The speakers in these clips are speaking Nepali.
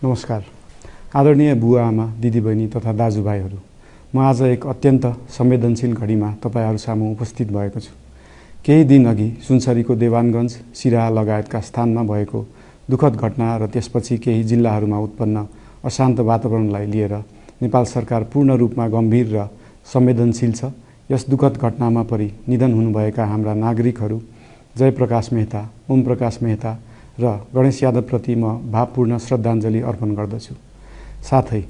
नमस्कार। आदरणीय बुवा आमा, दिदीबहिनी तथा दाजुभाइहरू, म आज एक अत्यन्त संवेदनशील घडीमा तपाईहरू सामु उपस्थित भएको छु। केही दिन अघि सुनसरीको देवानगञ्ज, सिराहा लगायतका स्थानमा भएको दुःखद घटना र त्यसपछि केही जिल्लाहरूमा उत्पन्न अशान्त वातावरणलाई लिएर नेपाल सरकार पूर्ण रूपमा गम्भीर र संवेदनशील छ। यस दुःखद घटनामा परि निधन हुनुभएका हाम्रा नागरिकहरू जयप्रकाश मेहता, ओम प्रकाश मेहता र गणेश यादवप्रति म भावपूर्ण श्रद्धाञ्जली अर्पण गर्दछु। साथै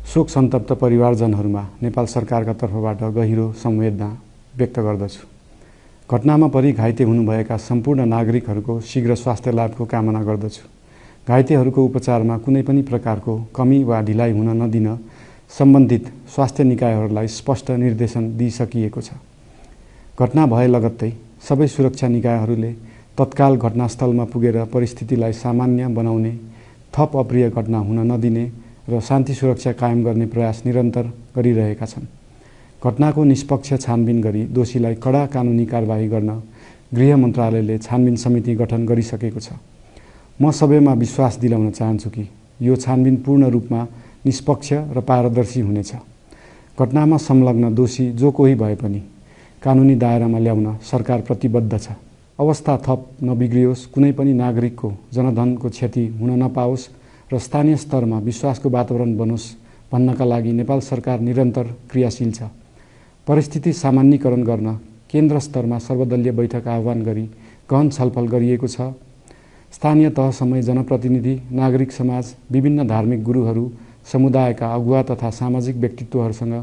शोक सन्तप्त परिवारजनहरूमा नेपाल सरकारका तर्फबाट गहिरो संवेदना व्यक्त गर्दछु। घटनामा परि घाइते हुनुभएका सम्पूर्ण नागरिकहरूको शीघ्र स्वास्थ्य लाभको कामना गर्दछु। घाइतेहरूको उपचारमा कुनै पनि प्रकारको कमी वा ढिलाइ हुन नदिन सम्बन्धित स्वास्थ्य निकायहरूलाई स्पष्ट निर्देशन दिइसकिएको छ। घटना भए लगत्तै सबै सुरक्षा निकायहरूले तत्काल घटनास्थलमा पुगेर परिस्थितिलाई सामान्य बनाउने, थप अप्रिय घटना हुन नदिने र शान्ति सुरक्षा कायम गर्ने प्रयास निरन्तर गरिरहेका छन्। घटनाको निष्पक्ष छानबिन गरी दोषीलाई कडा कानुनी कारबाही गर्न गृह मन्त्रालयले छानबिन समिति गठन गरिसकेको छ। म सबैमा विश्वास दिलाउन चाहन्छु कि यो छानबिन पूर्ण रूपमा निष्पक्ष र पारदर्शी हुनेछ। घटनामा संलग्न दोषी जो कोही भए पनि कानुनी दायरामा ल्याउन सरकार प्रतिबद्ध छ। अवस्था थप नबिग्रियोस्, कुनै पनि नागरिकको जनधनको क्षति हुन नपाओस् र स्थानीय स्तरमा विश्वासको वातावरण बनोस् भन्नका लागि नेपाल सरकार निरन्तर क्रियाशील छ। परिस्थिति सामान्यीकरण गर्न केन्द्र स्तरमा सर्वदलीय बैठक आह्वान गरी गहन छलफल गरिएको छ। स्थानीय तहसम्मै जनप्रतिनिधि, नागरिक समाज, विभिन्न धार्मिक गुरुहरू, समुदायका अगुवा तथा सामाजिक व्यक्तित्वहरूसँग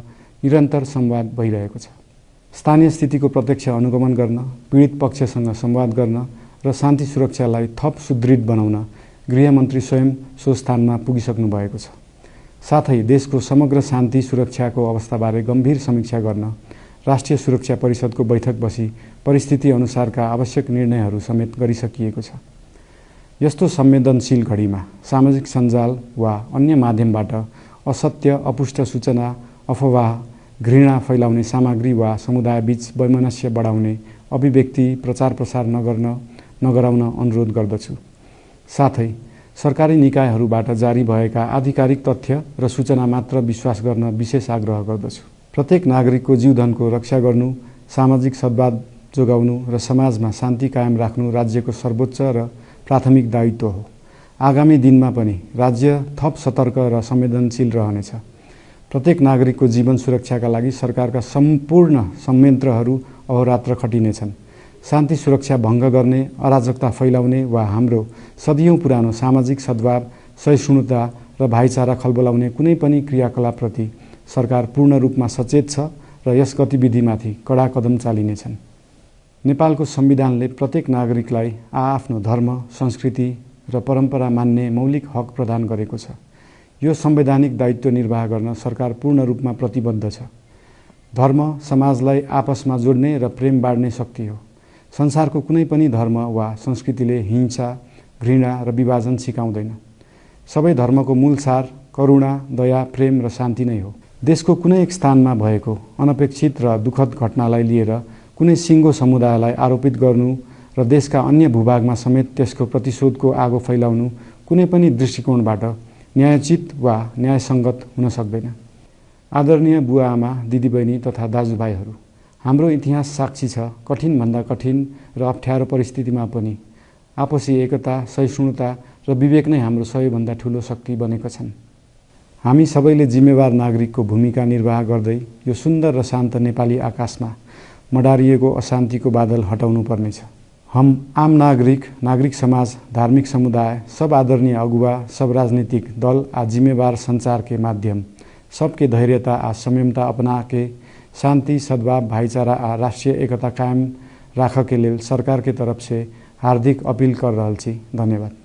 निरन्तर संवाद भइरहेको छ। स्थानीय स्थितिको प्रत्यक्ष अनुगमन गर्न, पीडित पक्षसँग संवाद गर्न र शान्ति सुरक्षालाई थप सुदृढ बनाउन गृहमन्त्री स्वयं सो स्थानमा पुगिसक्नु भएको छ। साथै देशको समग्र शान्ति सुरक्षाको अवस्थाबारे गम्भीर समीक्षा गर्न राष्ट्रिय सुरक्षा परिषदको बैठक बसी परिस्थिति अनुसारका आवश्यक निर्णयहरू समेत गरिसकिएको छ। यस्तो संवेदनशील घडीमा सामाजिक सञ्जाल वा अन्य माध्यमबाट असत्य, अपुष्ट सूचना, अफवाह, घृणा फैलाउने सामग्री वा समुदायबीच वैमनस्य बढाउने अभिव्यक्ति प्रचार प्रसार नगराउन अनुरोध गर्दछु। साथै सरकारी निकायहरूबाट जारी भएका आधिकारिक तथ्य र सूचना मात्र विश्वास गर्न विशेष आग्रह गर्दछु। प्रत्येक नागरिकको जीवधनको रक्षा गर्नु, सामाजिक सद्भाव जोगाउनु र समाजमा शान्ति कायम राख्नु राज्यको सर्वोच्च र प्राथमिक दायित्व हो। आगामी दिनमा पनि राज्य थप सतर्क र संवेदनशील रहनेछ। प्रत्येक नागरिकको जीवन सुरक्षाका लागि सरकारका सम्पूर्ण संयन्त्रहरू अहोरात्र खटिनेछन्। शान्ति सुरक्षा भङ्ग गर्ने, अराजकता फैलाउने वा हाम्रो सदियौं पुरानो सामाजिक सद्भाव, सहिष्णुता र भाइचारा खलबलाउने कुनै पनि क्रियाकलापप्रति सरकार पूर्ण रूपमा सचेत छ र यस गतिविधिमाथि कडा कदम चालिनेछन्। नेपालको संविधानले प्रत्येक नागरिकलाई आआफ्नो धर्म, संस्कृति र परम्परा मान्ने मौलिक हक प्रदान गरेको छ। यो संवैधानिक दायित्व निर्वाह गर्न सरकार पूर्ण रूपमा प्रतिबद्ध छ। धर्म समाजलाई आपसमा जोड्ने र प्रेम बाँड्ने शक्ति हो। संसारको कुनै पनि धर्म वा संस्कृतिले हिंसा, घृणा र विभाजन सिकाउँदैन। सबै धर्मको मूल सार करुणा, दया, प्रेम र शान्ति नै हो। देशको कुनै एक स्थानमा भएको अनपेक्षित र दुःखद घटनालाई लिएर कुनै सिङ्गो समुदायलाई आरोपित गर्नु र देशका अन्य भूभागमा समेत त्यसको प्रतिशोधको आगो फैलाउनु कुनै पनि दृष्टिकोणबाट न्यायोचित वा न्यायसङ्गत हुन सक्दैन। आदरणीय बुवा आमा, दिदीबहिनी तथा दाजुभाइहरू, हाम्रो इतिहास साक्षी छ कठिनभन्दा कठिन र अप्ठ्यारो परिस्थितिमा पनि आपसी एकता, सहिष्णुता र विवेक नै हाम्रो सबैभन्दा ठूलो शक्ति बनेका छन्। हामी सबैले जिम्मेवार नागरिकको भूमिका निर्वाह गर्दै यो सुन्दर र शान्त नेपाली आकाशमा मडारिएको अशान्तिको बादल हटाउनु पर्नेछ। हम आम नागरिक, नागरिक समाज, धार्मिक समुदाय, सब आदरणीय अगुवा, सब राजनीतिक दल आ जिम्मेवार संचार के माध्यम सबके धैर्यता आ संयमता अपना के शांति, सद्भाव, भाईचारा आ राष्ट्रीय एकता कायम राख के लेल सरकार के तरफ से हार्दिक अपील कर रहल छी। धन्यवाद।